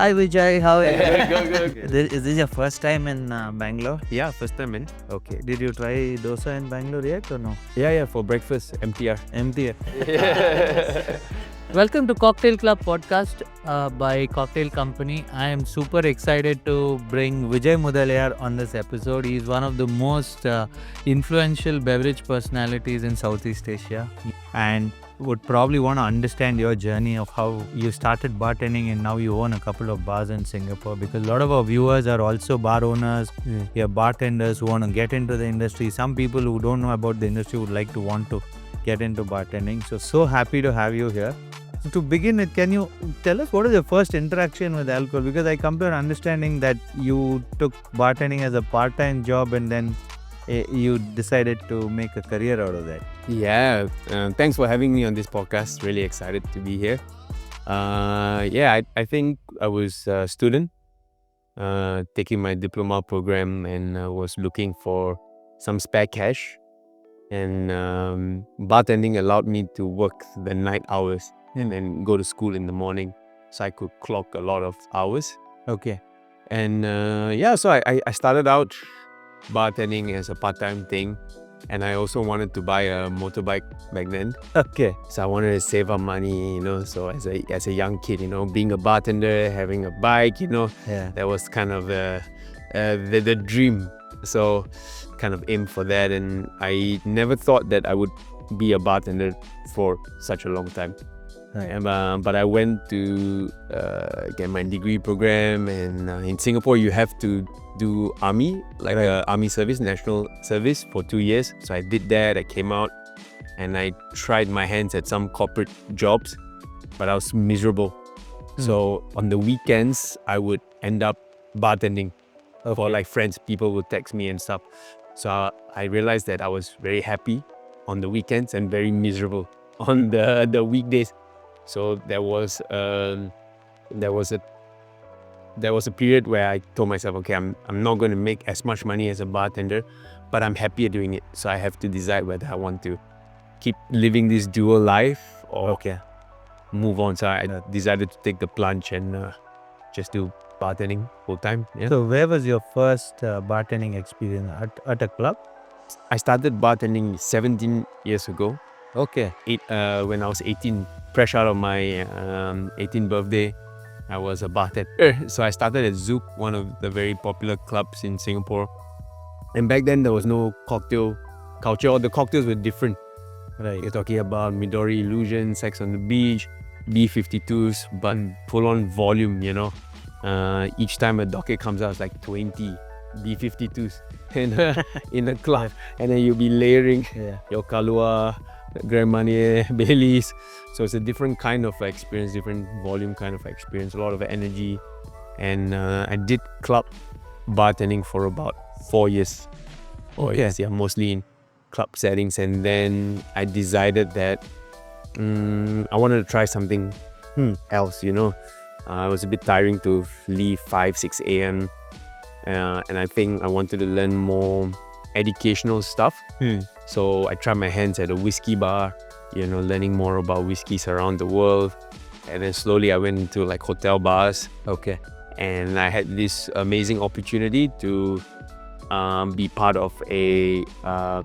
Hi Vijay, how are you? Good. Is this your first time in Bangalore? Yeah, first time, man. Okay. Did you try dosa in Bangalore yet or no? Yeah, for breakfast, MTR. Empty. Welcome to Cocktail Club podcast by Cocktail Kompany. I am super excited to bring Vijay Mudaliar on this episode. He is one of the most influential beverage personalities in Southeast Asia and would probably want to understand your journey of how you started bartending and now you own a couple of bars in Singapore, because a lot of our viewers are also bar owners, we are bartenders who want to get into the industry. Some people who don't know about the industry would like to want to get into bartending. So happy to have you here. So to begin with, can you tell us what is your first interaction with alcohol? Because I come to an understanding that you took bartending as a part-time job and then you decided to make a career out of that. Yeah, thanks for having me on this podcast. Really excited to be here. I think I was a student taking my diploma program and was looking for some spare cash. And bartending allowed me to work the night hours and then go to school in the morning. So I could clock a lot of hours. Okay. And so I started out bartending as a part-time thing, and I also wanted to buy a motorbike back then. Okay. So I wanted to save up money, so as a young kid, being a bartender, having a bike, that was kind of the dream. So kind of aimed for that, and I never thought that I would be a bartender for such a long time. Right. But I went to get my degree program, and in Singapore you have to do army, like army service, national service for 2 years. So I did that. I came out and I tried my hands at some corporate jobs, but I was miserable. So on the weekends I would end up bartending for like friends. People would text me and stuff. So I realized that I was very happy on the weekends and very miserable on the weekdays. So there was a period where I told myself, okay, I'm not going to make as much money as a bartender, but I'm happier doing it. So I have to decide whether I want to keep living this dual life or move on. So I decided to take the plunge and just do bartending full time. Yeah. So where was your first bartending experience? At a club? I started bartending 17 years ago. Okay. When I was 18, fresh out of my 18th birthday, I was a bartender. So I started at Zouk, one of the very popular clubs in Singapore. And back then there was no cocktail culture, or the cocktails were different. Right. You're talking about Midori Illusion, Sex on the Beach, B52s, but full on volume, Each time a docket comes out, it's like 20 B52s in a club. And then you'll be layering your Kahlua, Grand Marnier, Baileys. So it's a different kind of experience, different volume kind of experience, a lot of energy. And I did club bartending for about 4 years. Yes, mostly in club settings. And then I decided that I wanted to try something else, It was a bit tiring to leave 5-6 a.m. And I think I wanted to learn more educational stuff. So I tried my hands at a whiskey bar, learning more about whiskeys around the world. And then slowly I went into like hotel bars. Okay. And I had this amazing opportunity to be part of a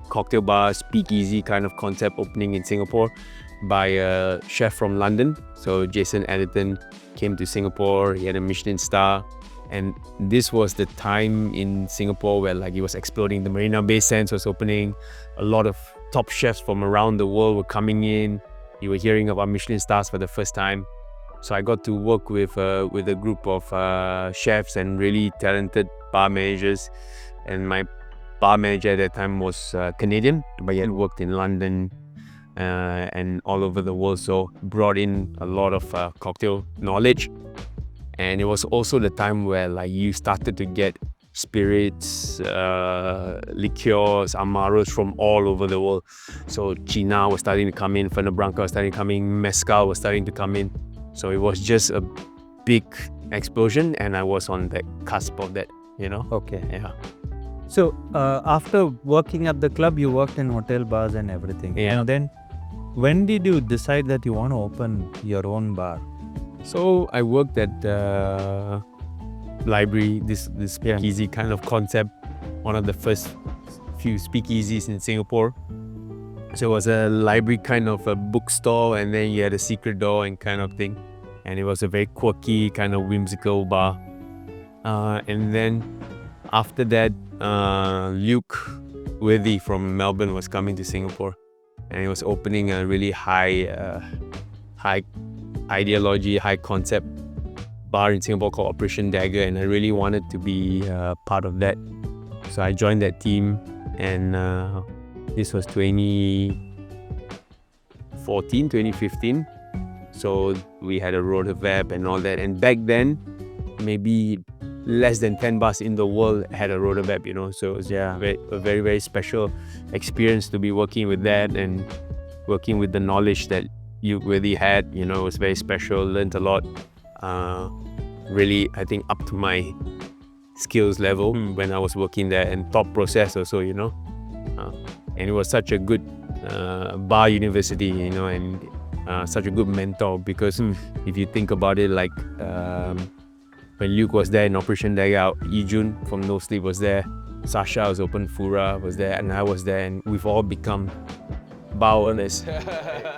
cocktail bar speakeasy kind of concept opening in Singapore by a chef from London. So Jason Editon came to Singapore. He had a Michelin star. And this was the time in Singapore where it was exploding. The Marina Bay Sands was opening. A lot of top chefs from around the world were coming in. You were hearing about Michelin stars for the first time. So I got to work with a group of chefs and really talented bar managers. And my bar manager at that time was Canadian, but he had worked in London and all over the world. So brought in a lot of cocktail knowledge. And it was also the time where you started to get spirits, liqueurs, amaros from all over the world. So China was starting to come in, Fernet Branca was starting to come in, Mezcal was starting to come in. So it was just a big explosion, and I was on the cusp of that, Okay. Yeah. So after working at the club, you worked in hotel bars and everything. Yeah. And then when did you decide that you want to open your own bar? So I worked at the library, this speakeasy kind of concept, one of the first few speakeasies in Singapore. So it was a library kind of a bookstore, and then you had a secret door and kind of thing. And it was a very quirky, kind of whimsical bar. And then after that, Luke Worthy from Melbourne was coming to Singapore, and he was opening a really high ideology, high concept bar in Singapore called Operation Dagger, and I really wanted to be part of that. So I joined that team, and this was 2014, 2015. So we had a roadmap and all that, and back then, maybe less than 10 bars in the world had a roadmap, so it was a very, very special experience to be working with that and working with the knowledge that you really had. It was very special, learned a lot, really, I think, up to my skills level when I was working there, and thought process also, and it was such a good bar university, and such a good mentor, because if you think about it, like when Luke was there in Operation Dagger, Yijun from No Sleep was there, Sasha was open, Fura was there, and I was there, and we've all become bar owners.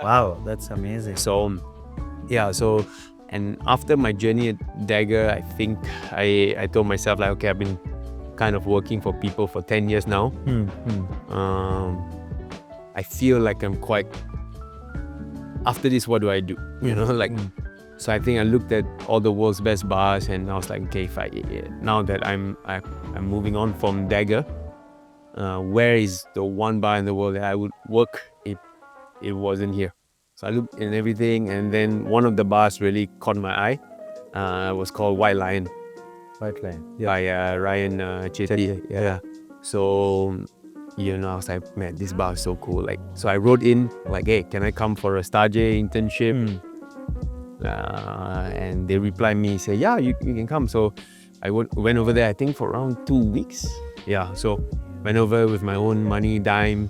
Wow, that's amazing. So and after my journey at Dagger, I think I told myself, like, okay, I've been kind of working for people for 10 years now. I feel like I'm quite, after this, what do I do? So I think I looked at all the world's best bars, and I was like, okay, now that I'm moving on from Dagger, where is the one bar in the world that I would work if it wasn't here? So I looked in everything, and then one of the bars really caught my eye. It was called White Lion. White Lion. By Ryan Chetty. Yeah. So, I was like, man, this bar is so cool. So I wrote in, like, hey, can I come for a Star J internship? And they replied me, say, yeah, you can come. So I went over there, I think, for around 2 weeks. Yeah, so went over with my own money, dime,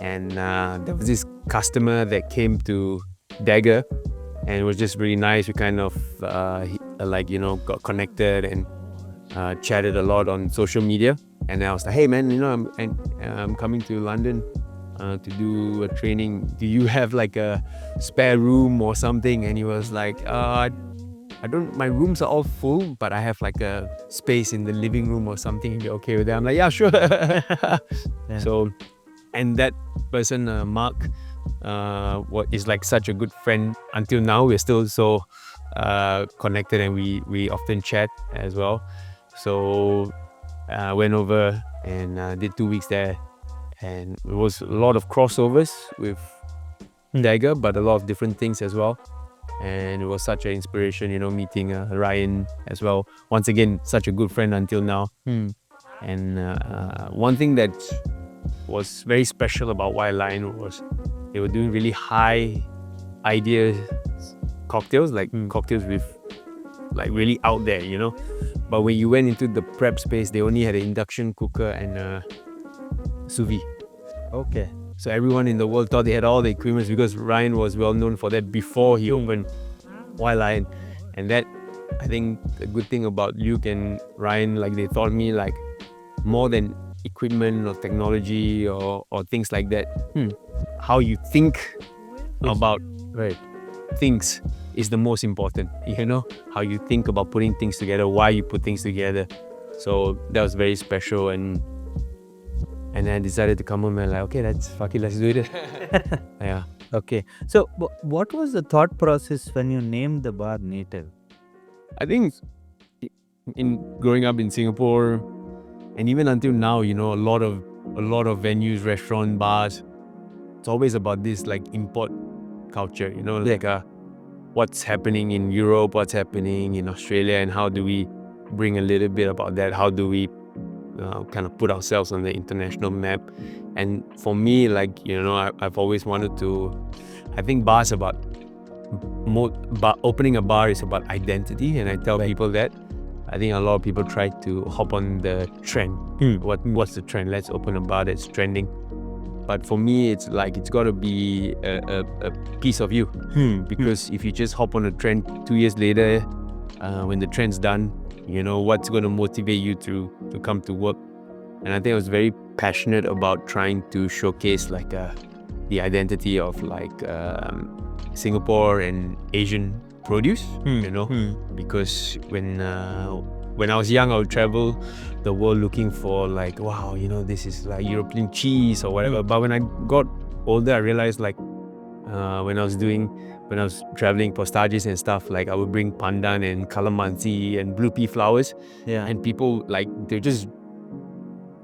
and there was this customer that came to Dagger, and it was just really nice. We kind of got connected and chatted a lot on social media. And I was like, hey man, I'm coming to London to do a training. Do you have like a spare room or something? And he was like, I don't, my rooms are all full, but I have like a space in the living room or something. You're okay with that? I'm like, yeah, sure. So, and that person, Mark, is like such a good friend until now. We're still so connected, and we often chat as well. So went over and did 2 weeks there, and it was a lot of crossovers with Dagger, but a lot of different things as well. And it was such an inspiration, meeting Ryan as well. Once again, such a good friend until now. And one thing that was very special about White Lion was they were doing really high idea cocktails, like cocktails with like really out there, But when you went into the prep space, they only had an induction cooker and sous vide. Okay. So everyone in the world thought they had all the equipment, because Ryan was well known for that before he opened White Lion. And that, I think, the good thing about Luke and Ryan, like, they taught me, like, more than equipment or technology or things like that. How you think about things is the most important, how you think about putting things together, why you put things together. So that was very special, and then I decided to come home and like, okay, let's do it. Yeah. Okay. So what was the thought process when you named the bar Native? I think in growing up in Singapore, and even until now, a lot of venues, restaurant, bars, it's always about this like import culture, like what's happening in Europe, what's happening in Australia, and how do we bring a little bit about that? How do we kind of put ourselves on the international map? And for me, like, I've always wanted to, I think bars about, opening a bar is about identity, and I tell people that. I think a lot of people try to hop on the trend. What's the trend? Let's open a bar that's trending. But for me, it's like it's got to be a piece of you. Because if you just hop on a trend 2 years later, when the trend's done, you know, what's going to motivate you to come to work? And I think I was very passionate about trying to showcase like the identity of like Singapore and Asian produce, you know, because when I was young, I would travel the world looking for like, wow, you know, this is like European cheese or whatever. But when I got older, I realized like when I was traveling for studies and stuff, like I would bring pandan and calamansi and blue pea flowers, and people like they just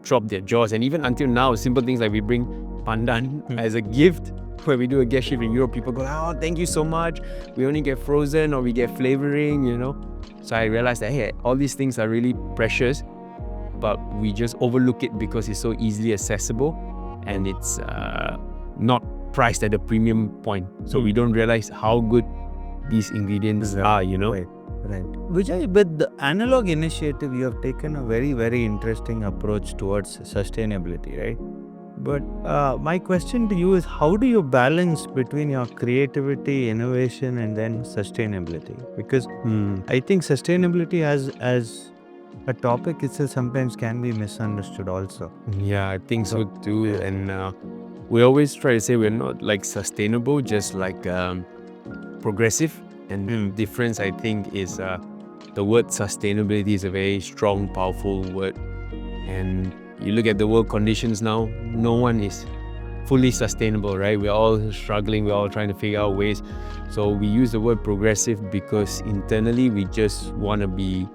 drop their jaws. And even until now, simple things like we bring pandan as a gift when we do a guest shift in Europe, people go, oh, thank you so much, we only get frozen or we get flavoring, you know. So I realized that, hey, all these things are really precious, but we just overlook it because it's so easily accessible and it's not priced at a premium point. So we don't realize how good these ingredients are, you know. Right. Vijay, with the Analogue initiative, you have taken a very, very interesting approach towards sustainability, right? But my question to you is, how do you balance between your creativity, innovation, and then sustainability? Because I think sustainability as a topic itself sometimes can be misunderstood also. Yeah, I think so too. And we always try to say we're not like sustainable, just like progressive. And difference, I think, is the word sustainability is a very strong, powerful word. And you look at the world conditions now, no one is fully sustainable, right? We're all struggling, we're all trying to figure out ways. So we use the word progressive because internally we just want to be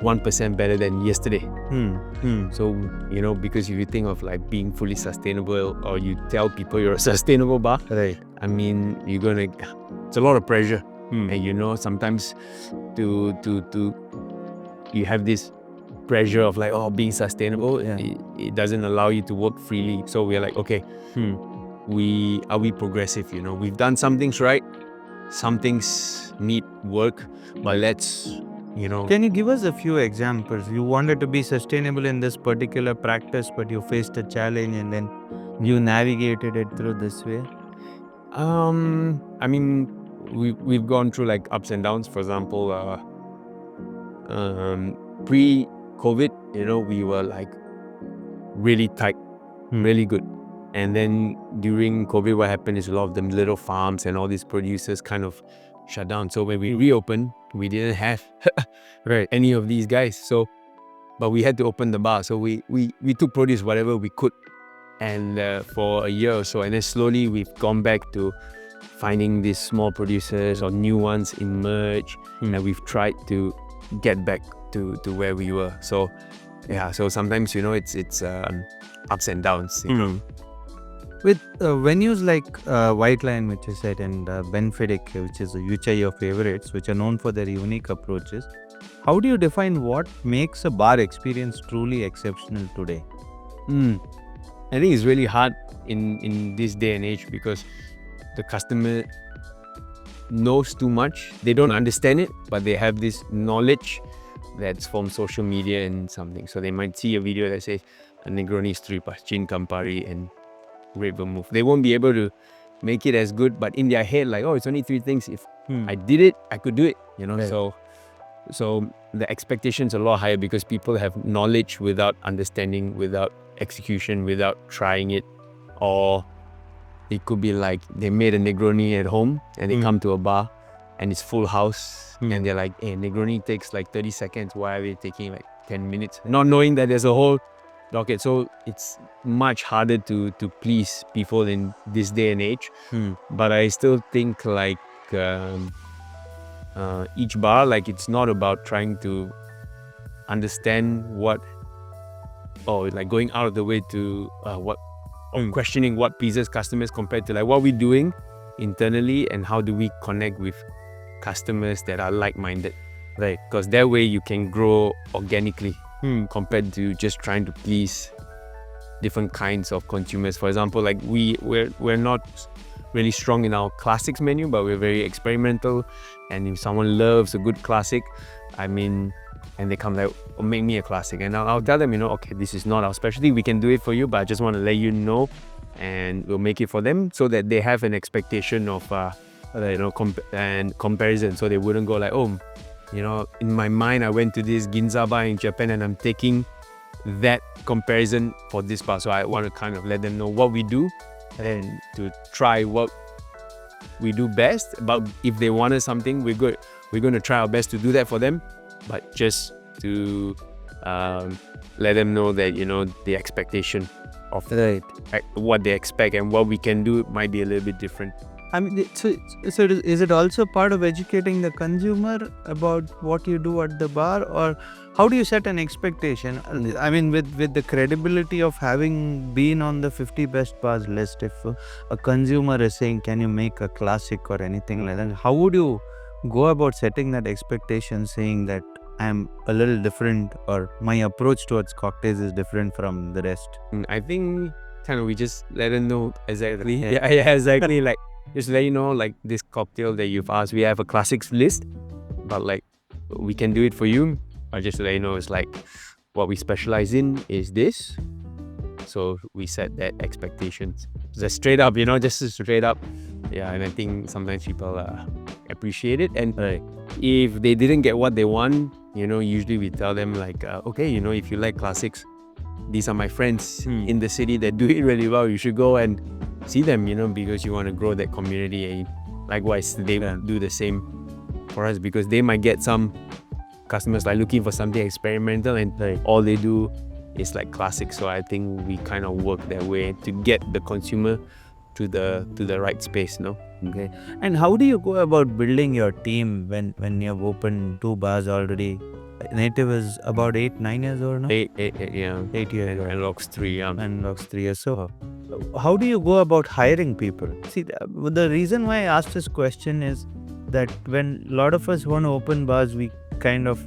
1% better than yesterday. So, you know, because if you think of like being fully sustainable or you tell people you're a sustainable bar, Right. I mean, it's a lot of pressure. And you know, sometimes you have this pressure of like, oh, being sustainable, it doesn't allow you to work freely. So we're like, okay, are we progressive? You know, we've done some things right, some things need work, but let's, you know. Can you give us a few examples? You wanted to be sustainable in this particular practice, but you faced a challenge and then you navigated it through this way. I mean, we've gone through like ups and downs. For example, pre-COVID, you know, we were like really tight, really good. And then during COVID, what happened is a lot of the little farms and all these producers kind of shut down. So when we reopened, we didn't have any of these guys. So, but we had to open the bar. So we took produce whatever we could, and for a year or so, and then slowly we've gone back to finding these small producers or new ones emerge, and we've tried to get back to where we were. So yeah, so sometimes, you know, it's ups and downs, you know. With venues like White Lion, which you said, and Benfidic, which are your favorites, which are known for their unique approaches, how do you define what makes a bar experience truly exceptional today? I think it's really hard in this day and age because the customer knows too much. They don't understand it, but they have this knowledge that's from social media and something. So they might see a video that says a Negroni Stripa, Chin Campari, and Red Vermouth. They won't be able to make it as good, but in their head, like, oh, it's only 3 things. If I did it, I could do it, you know. Right. So the expectation's a lot higher because people have knowledge without understanding, without execution, without trying it. Or it could be like they made a Negroni at home and they come to a bar and it's full house and they're like, hey, Negroni takes like 30 seconds. Why are they taking like 10 minutes? Not knowing that there's a whole docket. So it's much harder to please people in this day and age. But I still think like each bar, like it's not about trying to understand like going out of the way to questioning what pleases customers compared to like what we're doing internally and how do we connect with customers that are like-minded, right? Because that way you can grow organically compared to just trying to please different kinds of consumers. For example, like we're not really strong in our classics menu, but we're very experimental. And if someone loves a good classic, I mean, and they come like, oh, make me a classic, and I'll tell them, you know, okay, this is not our specialty, we can do it for you, but I just want to let you know and we'll make it for them so that they have an expectation of and comparison, so they wouldn't go like, oh, in my mind I went to this Ginza bar in Japan and I'm taking that comparison for this bar. So I want to kind of let them know what we do and to try what we do best. But if they wanted something, we're going to try our best to do that for them, but just to let them know that the expectation of what they expect and what we can do might be a little bit different. I mean, so is it also part of educating the consumer about what you do at the bar, or how do you set an expectation? I mean, with the credibility of having been on the 50 best bars list, if a consumer is saying, can you make a classic or anything like that, how would you go about setting that expectation, saying that I'm a little different, or my approach towards cocktails is different from the rest? I think kind of we just let them know exactly. Yeah, exactly. Like, just let you know, like, this cocktail that you've asked, we have a classics list, but like we can do it for you. Or just to let you know, it's like what we specialize in is this. So we set that expectations. Just straight up, just straight up. Yeah, and I think sometimes people appreciate it. And if they didn't get what they want, usually we tell them like, okay, if you like classics, these are my friends in the city that do it really well. You should go and see them, because you want to grow that community. And likewise, they do the same for us, because they might get some customers like looking for something experimental, and all they do is like classics. So I think we kind of work that way to get the consumer to the right space, Okay. And how do you go about building your team when you have opened 2 bars already? Native is about 8-9 years old now? 8 years old. Analogue's 3, yeah. Analogue's 3 years. So how do you go about hiring people? See, the reason why I asked this question is that when a lot of us want to open bars, we kind of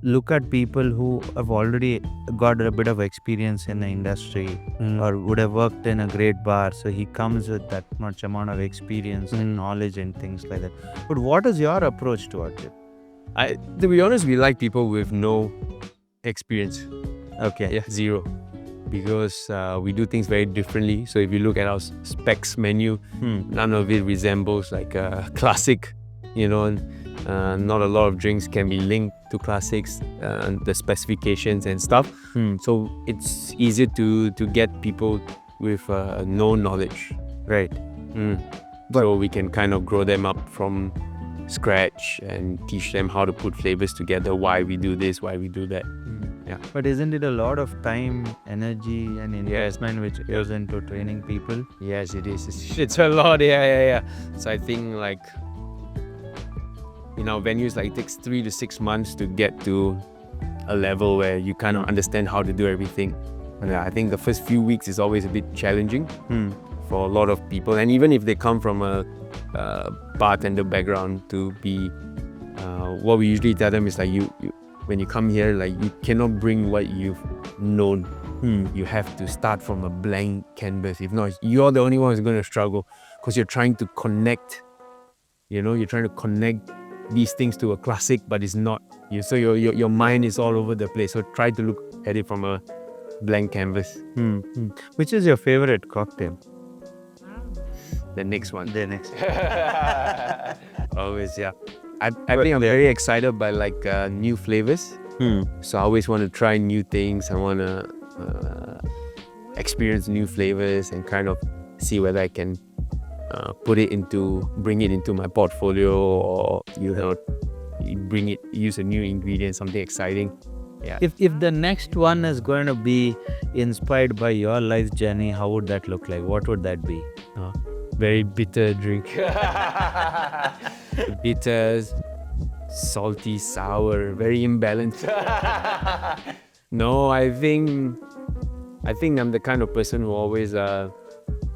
look at people who have already got a bit of experience in the industry or would have worked in a great bar. So he comes with that much amount of experience and knowledge and things like that. But what is your approach towards it? To be honest, we like people with no experience. Okay. Yeah, zero. Because we do things very differently. So if you look at our specs menu, none of it resembles like a classic, not a lot of drinks can be linked to classics, the specifications and stuff. So it's easier to get people with no knowledge. Right. So we can kind of grow them up from scratch and teach them how to put flavors together, why we do this, why we do that. Yeah. But isn't it a lot of time, energy and investment which goes into training people? Yes, it is. It's a lot. Yeah. So I think like in our venues, like it takes 3 to 6 months to get to a level where you kind of understand how to do everything. And I think the first few weeks is always a bit challenging for a lot of people. And even if they come from a bartender background, to be what we usually tell them is like, you when you come here, like you cannot bring what you've known. You have to start from a blank canvas. If not, you're the only one who's going to struggle, because you're trying to connect. You're trying to connect these things to a classic, but it's not. So your mind is all over the place. So try to look at it from a blank canvas. Which is your favorite cocktail? The next one. The next. Always, yeah. I think I'm very excited by like new flavors. So I always want to try new things. I want to experience new flavors and kind of see whether I can bring it into my portfolio, or use a new ingredient, something exciting. Yeah. If the next one is going to be inspired by your life journey, how would that look like? What would that be? Very bitter drink. Bitters, salty, sour, very imbalanced. No, I think I'm the kind of person who always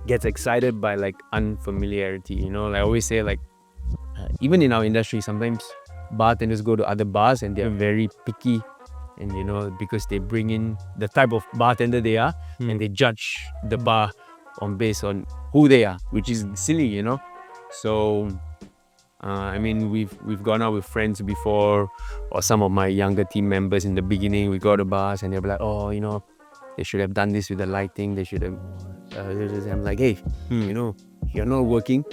gets excited by like unfamiliarity. Like I always say, like even in our industry, sometimes bartenders go to other bars and they're very picky, and because they bring in the type of bartender they are, and they judge the bar based on who they are, which is silly. So I mean, we've gone out with friends before, or some of my younger team members in the beginning. We go to bars and they'll be like, oh, they should have done this with the lighting. They should have I'm like, hey, you know, you're not working.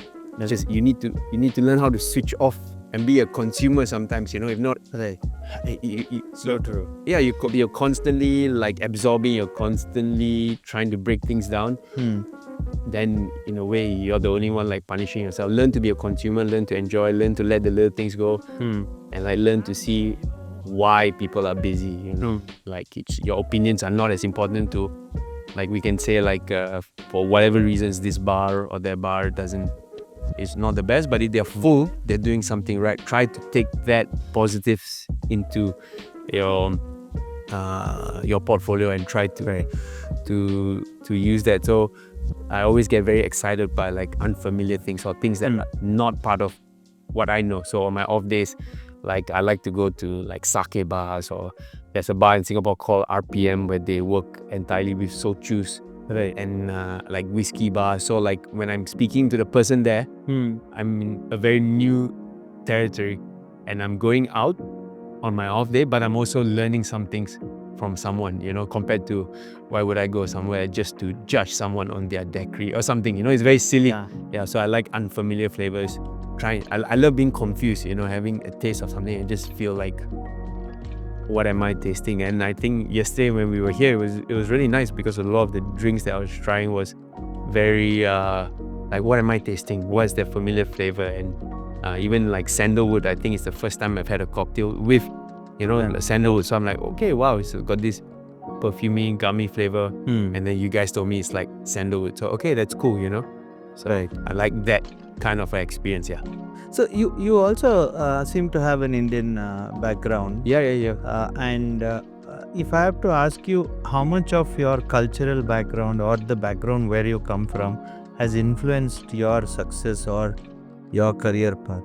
Just you need to learn how to switch off and be a consumer sometimes. You know, if not, Right. so true. Yeah, you're constantly like absorbing. You're constantly trying to break things down. Then in a way you're the only one like punishing yourself. Learn to be a consumer, learn to enjoy, learn to let the little things go, and like learn to see why people are busy, you know. Like your opinions are not as important to, like we can say like for whatever reasons this bar or that bar is not the best, but if they're full, they're doing something right. Try to take that positives into your portfolio and try to use that. So I always get very excited by like unfamiliar things or things that are not part of what I know. So on my off days, like I like to go to like sake bars, or there's a bar in Singapore called RPM where they work entirely with sochus, right? And like whiskey bars. So like when I'm speaking to the person there, I'm in a very new territory and I'm going out on my off day, but I'm also learning some things from someone, you know, compared to why would I go somewhere just to judge someone on their daiquiri or something, you know. It's very silly. So I like unfamiliar flavors. I love being confused, you know, having a taste of something and just feel like, what am I tasting? And I think yesterday when we were here, it was really nice because a lot of the drinks that I was trying was very like, what am I tasting? What's their familiar flavor? And even like sandalwood, I think it's the first time I've had a cocktail with, you know, sandalwood. So I'm like, okay, wow, it's got this perfumey, gummy flavor. And then you guys told me it's like sandalwood. So okay, that's cool, you know. So I like that kind of experience. So you also seem to have an Indian background. And if I have to ask you, how much of your cultural background or the background where you come from has influenced your success or your career path?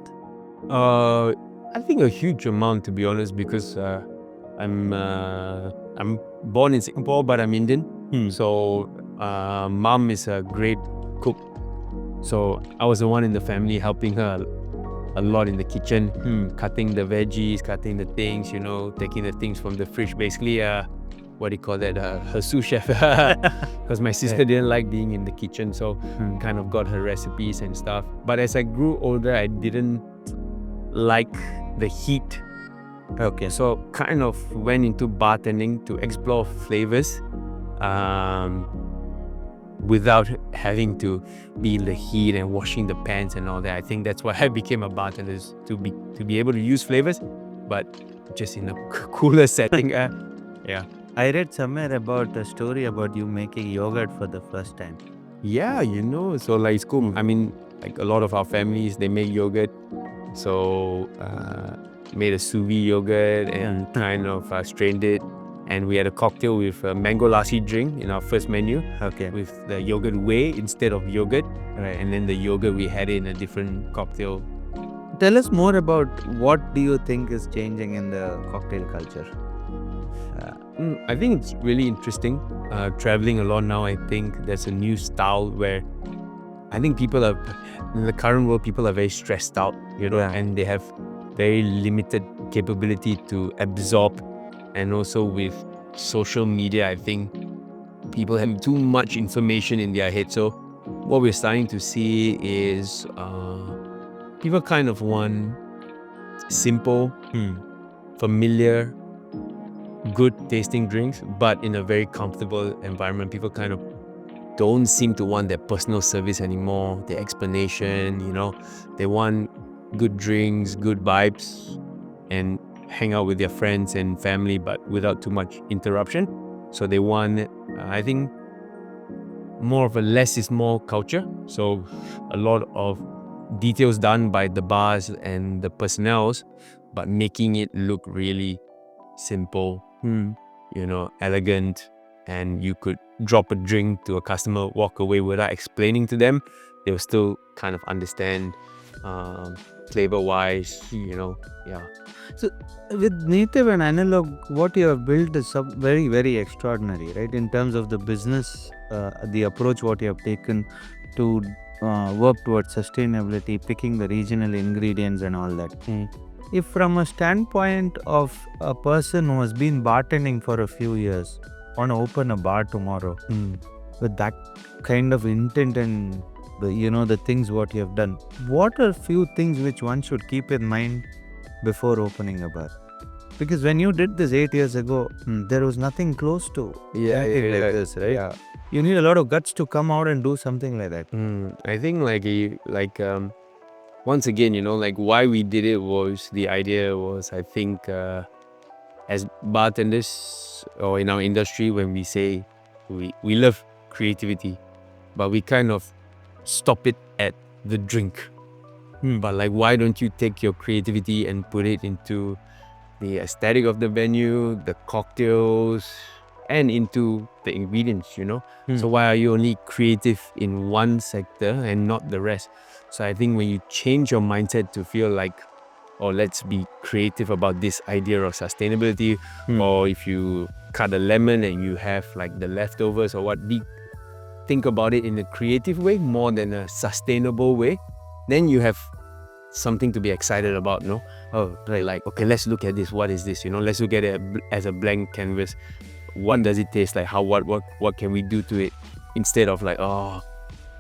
I think a huge amount, to be honest, because I'm born in Singapore, but I'm Indian. So mom is a great cook. So I was the one in the family helping her a lot in the kitchen, cutting the veggies, cutting the things, you know, taking the things from the fridge. Basically, what do you call that? Her sous chef. Because my sister didn't like being in the kitchen, so kind of got her recipes and stuff. But as I grew older, I didn't like the heat. So kind of went into bartending to explore flavors. Without having to be in the heat and washing the pans and all that. I think that's why I became a bartender, is to be able to use flavors, but just in a cooler setting. I read somewhere about a story about you making yogurt for the first time. Yeah, you know, so like it's cool. I mean, like a lot of our families, they make yogurt. So made a sous vide yogurt and kind of strained it. And we had a cocktail with a mango lassi drink in our first menu. With the yogurt whey instead of yogurt. And then the yogurt, we had it in a different cocktail. Tell us more about what do you think is changing in the cocktail culture? I think it's really interesting. Traveling a lot now, I think there's a new style where I think people are, in the current world, people are very stressed out, you know, and they have very limited capability to absorb. And also with social media, I think people have too much information in their head. So what we're starting to see is people kind of want simple, familiar, good tasting drinks, but in a very comfortable environment. People kind of don't seem to want their personal service anymore, their explanation, you know. They want good drinks, good vibes, and hang out with their friends and family, but without too much interruption. So they want, I think, more of a less is more culture. So a lot of details done by the bars and the personnels, but making it look really simple, you know, elegant, and you could drop a drink to a customer, walk away without explaining to them. They'll still kind of understand flavor-wise, you know. So with Native and Analogue, what you have built is very, very extraordinary, right? In terms of the business, the approach what you have taken to work towards sustainability, picking the regional ingredients and all that. If from a standpoint of a person who has been bartending for a few years, want to open a bar tomorrow, with that kind of intent and the things what you have done, what are few things which one should keep in mind before opening a bar? Because when you did this 8 years ago, there was nothing close to anything like this, right? Yeah. You need a lot of guts to come out and do something like that. I think once again, like why we did it was, the idea was, I think, as bartenders or in our industry, when we say we love creativity, but we kind of stop it at the drink. But like, why don't you take your creativity and put it into the aesthetic of the venue, the cocktails, and into the ingredients, So why are you only creative in one sector and not the rest? So I think when you change your mindset to feel like, oh, let's be creative about this idea of sustainability, or if you cut a lemon and you have like the leftovers or what, think about it in a creative way more than a sustainable way, then you have something to be excited about, no? Oh, right. Like, okay, let's look at this. What is this? Let's look at it as a blank canvas. What does it taste like? What can we do to it? Instead of like, oh,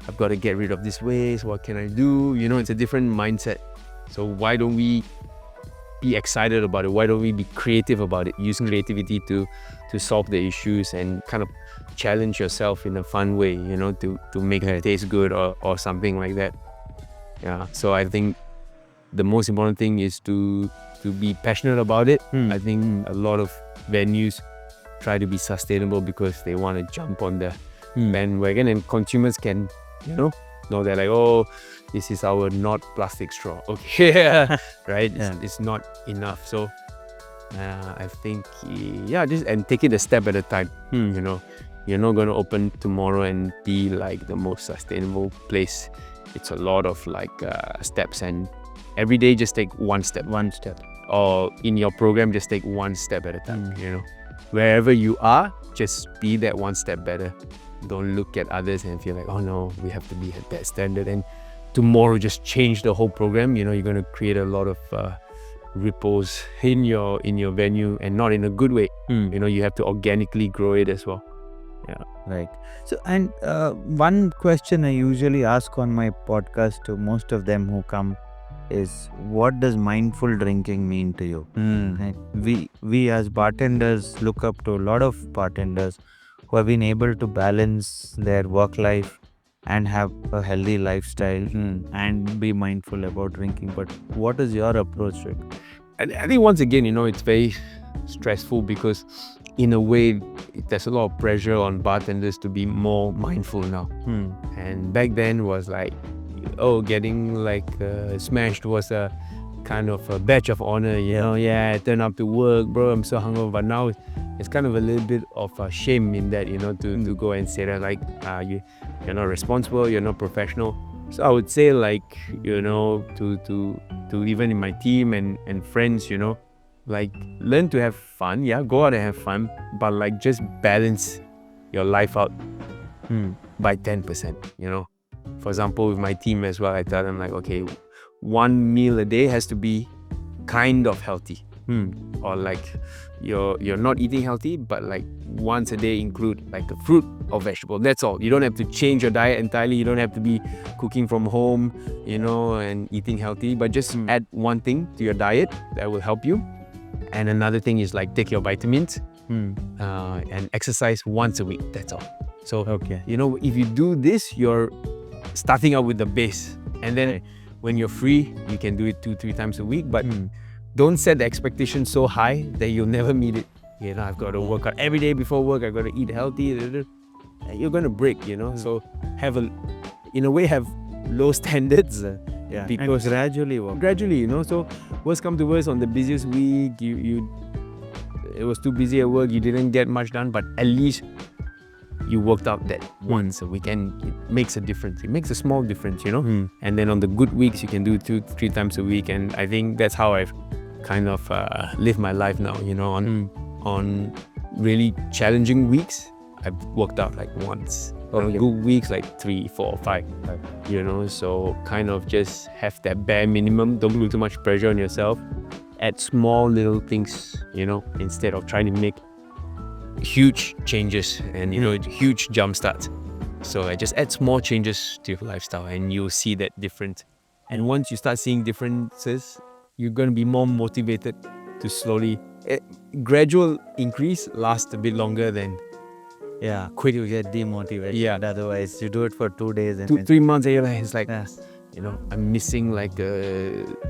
I've got to get rid of this waste. What can I do? It's a different mindset. So why don't we be excited about it? Why don't we be creative about it? Use creativity to solve the issues and kind of challenge yourself in a fun way, to make it taste good or something like that. Yeah. So I think the most important thing is to be passionate about it. I think a lot of venues try to be sustainable because they want to jump on the bandwagon, and consumers can, know that like, oh, this is our not plastic straw. Okay, right? Yeah. It's not enough. So I think, just and take it a step at a time. You're not going to open tomorrow and be like the most sustainable place. It's a lot of like steps, and every day just take one step. Or in your program, just take one step at a time. Wherever you are, just be that one step better. Don't look at others and feel like, oh no, we have to be at that standard, and tomorrow just change the whole program. You're going to create a lot of ripples in your venue, and not in a good way. You have to organically grow it as well. Yeah. Right. So, and one question I usually ask on my podcast to most of them who come is, what does mindful drinking mean to you? Right? We as bartenders look up to a lot of bartenders who have been able to balance their work life and have a healthy lifestyle and be mindful about drinking. But what is your approach to it? I think once again, it's very stressful because in a way, there's a lot of pressure on bartenders to be more mindful now. And back then was like, getting like smashed was a kind of a badge of honor. I turn up to work, bro, I'm so hungover. But now it's kind of a little bit of a shame in that, to go and say that like, you're not responsible, you're not professional. So I would say like, to even in my team and friends, like learn to have fun. Go out and have fun, but like just balance your life out by 10%. For example, with my team as well, I tell them like, okay, one meal a day has to be kind of healthy. Or like you're not eating healthy, but like once a day include like a fruit or vegetable. That's all. You don't have to change your diet entirely. You don't have to be cooking from home, and eating healthy, but just add one thing to your diet that will help you. And another thing is like take your vitamins and exercise once a week. That's all. So, if you do this, you're starting out with the base. And then when you're free, you can do it 2-3 times a week. But don't set the expectation so high that you'll never meet it. I've got to work out every day before work. I've got to eat healthy. You're going to break, So have low standards. Because gradually, so worst come to worst, on the busiest week, it was too busy at work, you didn't get much done, but at least you worked out that once a week, and it makes a difference. It makes a small difference, And then on the good weeks, you can do 2-3 times a week, and I think that's how I've kind of live my life now. On really challenging weeks, I've worked out like once. Good weeks like 3, 4, 5. So kind of just have that bare minimum. Don't put too much pressure on yourself. Add small little things, instead of trying to make huge changes and huge jump starts. So I just add small changes to your lifestyle and you'll see that difference. And once you start seeing differences, you're going to be more motivated to slowly, gradual increase lasts a bit longer than quick you get demotivated. Yeah. Otherwise, you do it for 2 days and 3 months and you're like, it's like, yeah. I'm missing like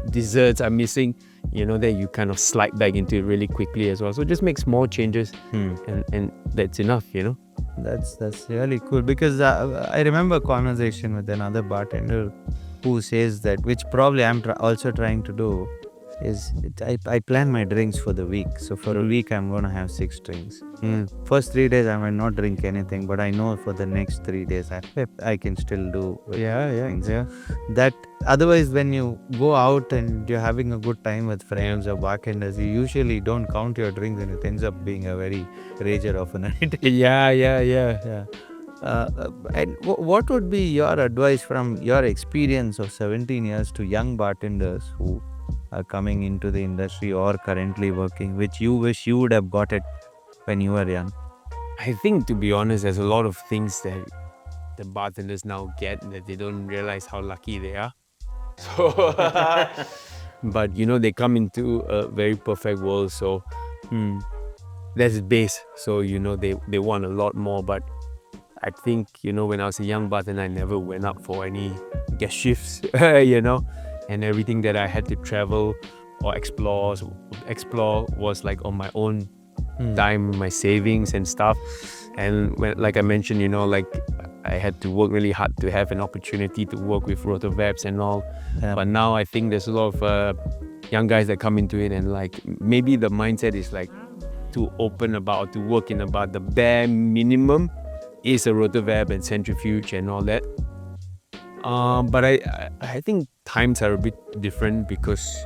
desserts, I'm missing, that you kind of slide back into it really quickly as well. So just make small changes and that's enough, That's really cool because I remember a conversation with another bartender who says that, which probably I'm also trying to do, is I plan my drinks for the week. So for a week, I'm going to have 6 drinks. First 3 days, I might not drink anything, but I know for the next 3 days, I can still do things. Yeah. That otherwise, when you go out and you're having a good time with friends or bartenders, you usually don't count your drinks and it ends up being a very rager of a night. Yeah. And what would be your advice from your experience of 17 years to young bartenders who are coming into the industry or currently working, which you wish you would have got it when you were young? I think, to be honest, there's a lot of things that the bartenders now get that they don't realize how lucky they are. So, but they come into a very perfect world. So that's base. So they want a lot more. But I think when I was a young bartender, I never went up for any guest shifts. And everything that I had to travel or explore was like on my own time, my savings and stuff. And like I mentioned, like I had to work really hard to have an opportunity to work with rotovapes and all. Yeah. But now I think there's a lot of young guys that come into it and like maybe the mindset is like to open about, to work in about the bare minimum is a rotovap and centrifuge and all that. But I think times are a bit different because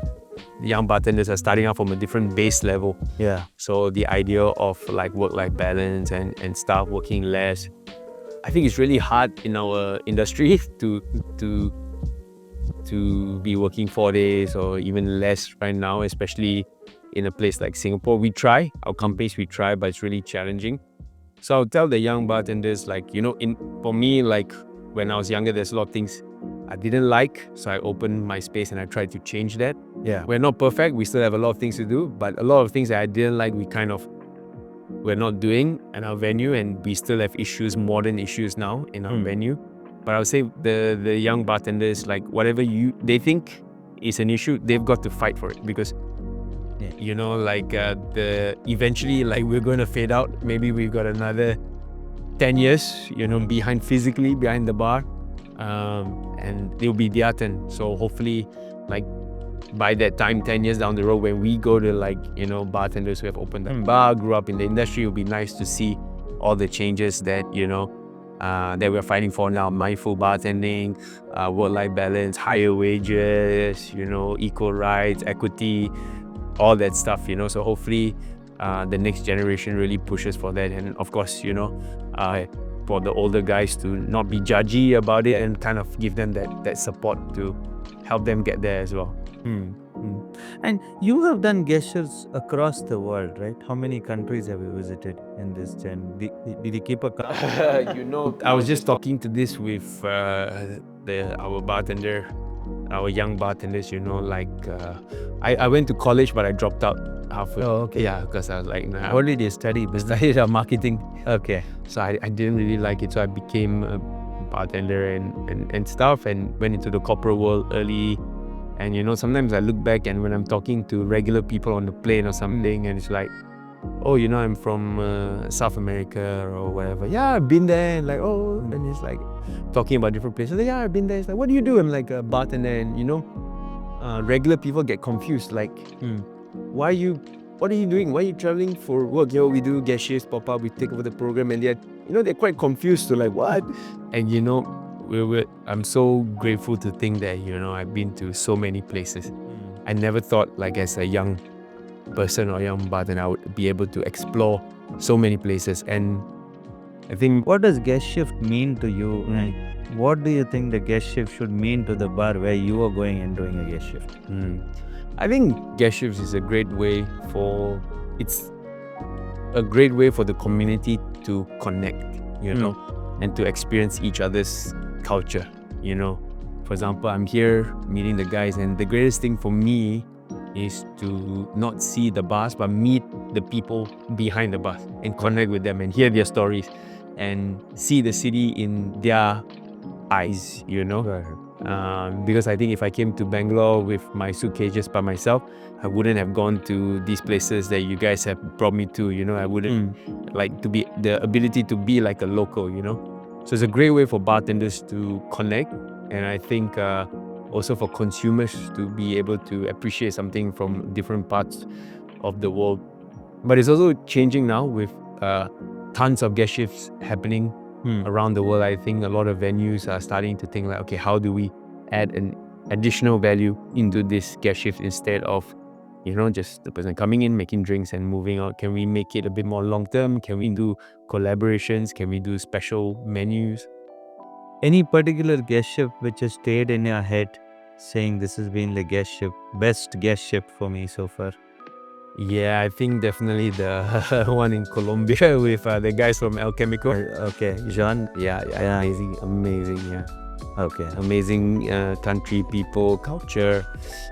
the young bartenders are starting out from a different base level. Yeah. So the idea of like work-life balance and stuff, working less, I think it's really hard in our industry to be working 4 days or even less right now, especially in a place like Singapore. We try, our companies, but it's really challenging. So I'll tell the young bartenders, like, for me, like when I was younger, there's a lot of things I didn't like. So I opened my space and I tried to change that. Yeah. We're not perfect. We still have a lot of things to do, but a lot of things that I didn't like, we're not doing in our venue, and we still have modern issues now in our venue. But I would say the young bartenders, like whatever they think is an issue, they've got to fight for it because eventually, like, we're going to fade out. Maybe we've got another 10 years, physically behind the bar, and it'll be their turn. So hopefully, like, by that time, 10 years down the road, when we go to bartenders who have opened a bar, grew up in the industry, it'll be nice to see all the changes that that we're fighting for now. Mindful bartending, work-life balance, higher wages, equal rights, equity, all that stuff. So hopefully the next generation really pushes for that. And of course, for the older guys to not be judgy about it and kind of give them that support to help them get there as well. And you have done gestures across the world, right? How many countries have you visited in this gen? Did you keep a count? I was just talking to this with our bartender, our young bartenders. I went to college, but I dropped out halfway. Oh, okay. Yeah, because I was like, nah. What did you study? Studied marketing. Okay. So I didn't really like it, so I became a bartender and stuff, and went into the corporate world early. And sometimes I look back, and when I'm talking to regular people on the plane or something, and it's like, oh, I'm from South America or whatever. Yeah, I've been there. And and it's like talking about different places. Yeah, I've been there. It's like, what do you do? I'm like a bartender, and regular people get confused. Like, what are you doing? Why are you traveling for work? We do guest shifts, pop up, we take over the program, and they're quite confused to like, what? And I'm so grateful to think that I've been to so many places. I never thought, like, as a young person or young bartender, I would be able to explore so many places. And I think, What does guest shift mean to you? And what do you think the guest shift should mean to the bar where you are going and doing a guest shift? I think guest shifts is a great way for the community to connect. and to experience each other's culture, you know. For example, I'm here meeting the guys, and the greatest thing for me is to not see the bars, but meet the people behind the bars and connect with them and hear their stories and see the city in their eyes, you know. Because I think if I came to Bangalore with my suitcases by myself, I wouldn't have gone to these places that you guys have brought me to, you know. I wouldn't like to be the ability to be like a local, you know. So it's a great way for bartenders to connect, and I think also for consumers to be able to appreciate something from different parts of the world. But it's also changing now with tons of guest shifts happening around the world. I think a lot of venues are starting to think like, okay, how do we add an additional value into this guest shift instead of, you know, just the person coming in, making drinks and moving out? Can we make it a bit more long term? Can we do collaborations? Can we do special menus? Any particular guest ship which has stayed in your head, saying this has been the best guest ship for me so far? Yeah, I think definitely the one in Colombia with the guys from Alchemical. Okay, Jean. Yeah, amazing, yeah. Okay. Amazing country, people, culture,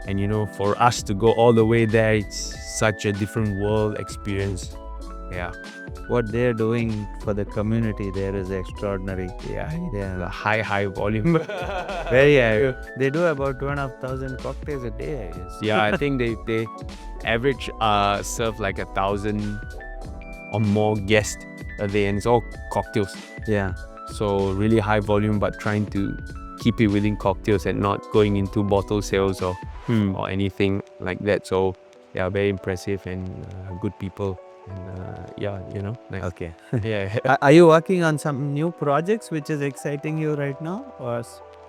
and you know, for us to go all the way there, it's such a different world experience. Yeah. What they're doing for the community there is extraordinary. Yeah. Yeah. High volume. Very high. They do about 2,500 cocktails a day, I guess. Yeah, I think they average serve like 1,000 or more guests a day, and it's all cocktails. Yeah. So really high volume, but trying to keep it within cocktails and not going into bottle sales or anything like that. So yeah, very impressive and good people. And yeah, you know. Nice. Okay. Yeah. Are you working on some new projects which is exciting you right now? Or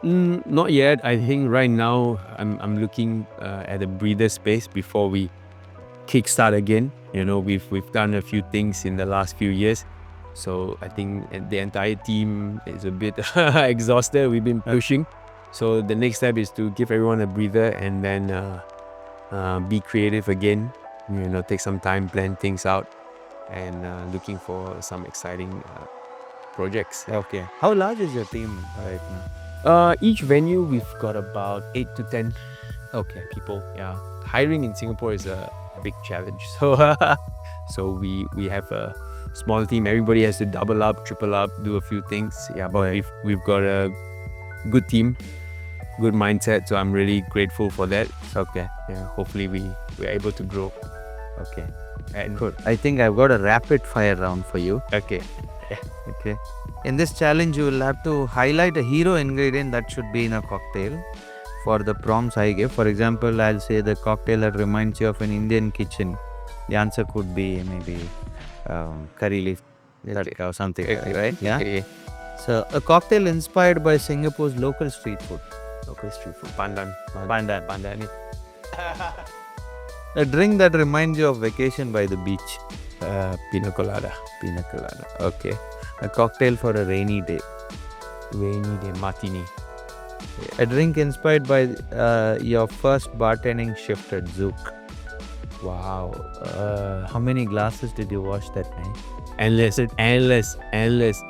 Not yet. I think right now I'm looking at a breather space before we kickstart again. You know, we've done a few things in the last few years. So I think the entire team is a bit exhausted. We've been pushing. So the next step is to give everyone a breather and then be creative again. You know, take some time, plan things out, and looking for some exciting projects. okay. How large is your team right now? Each venue we've got about 8 to 10 Okay. people. Yeah, hiring in Singapore is a big challenge. So we have a small team. Everybody has to double up, triple up, do a few things. Yeah, but we've got a good team, good mindset. So I'm really grateful for that. Okay. Yeah, hopefully we're able to grow. Okay. And Good. I think I've got a rapid fire round for you. okay. Okay. In this challenge, you will have to highlight a hero ingredient that should be in a cocktail for the prompts I give. For example, I'll say the cocktail that reminds you of an Indian kitchen. The answer could be maybe curry leaf tadka or something, right? Yeah. Okay. So, a cocktail inspired by Singapore's local street food. Local street food. Pandan. Pandan. A drink that reminds you of vacation by the beach. Pina colada. Pina colada. Okay. A cocktail for a rainy day. Rainy day. Martini. A drink inspired by your first bartending shift at Zouk. Wow. How many glasses did you wash that night? Endless.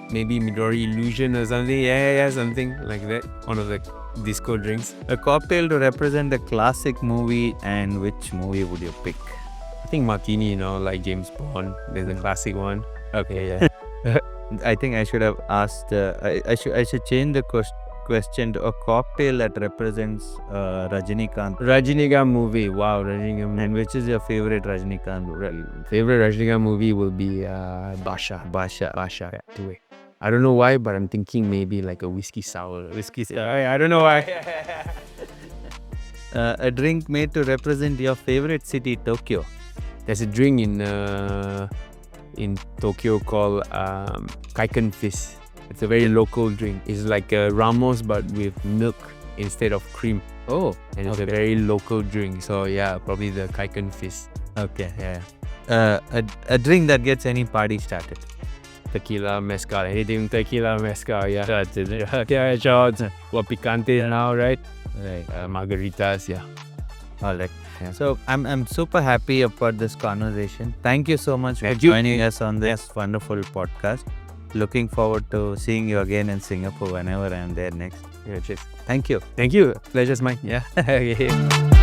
Maybe Midori Illusion or something. Yeah, something like that. One of the disco drinks. A cocktail to represent a classic movie, and which movie would you pick? I think Martini, you know, like James Bond. There's a classic one. Okay, yeah. I think I should have asked. I should change the question to a cocktail that represents Rajinikanth. Rajinikanth movie. Wow, Rajinikanth. And which is your favorite Rajinikanth movie? Favorite Rajinikanth movie will be Basha. Yeah, two way. I don't know why, but I'm thinking maybe like a whiskey sour. I don't know why. A drink made to represent your favorite city, Tokyo. There's a drink in Tokyo called Kaiken Fizz. It's a very local drink. It's like a Ramos but with milk instead of cream. Oh, and it's a very local drink. So yeah, probably the Kaiken Fizz. Okay, yeah. A drink that gets any party started. Tequila, mezcal, anything tequila, mezcal, yeah. Yeah, shots. What picante now, right? Right. Margaritas, yeah. All right. Yeah. So I'm super happy about this conversation. Thank you so much for joining us on this wonderful podcast. Looking forward to seeing you again in Singapore whenever I'm there next. Yeah, cheers. Thank you. Thank you. Pleasure's mine. Yeah.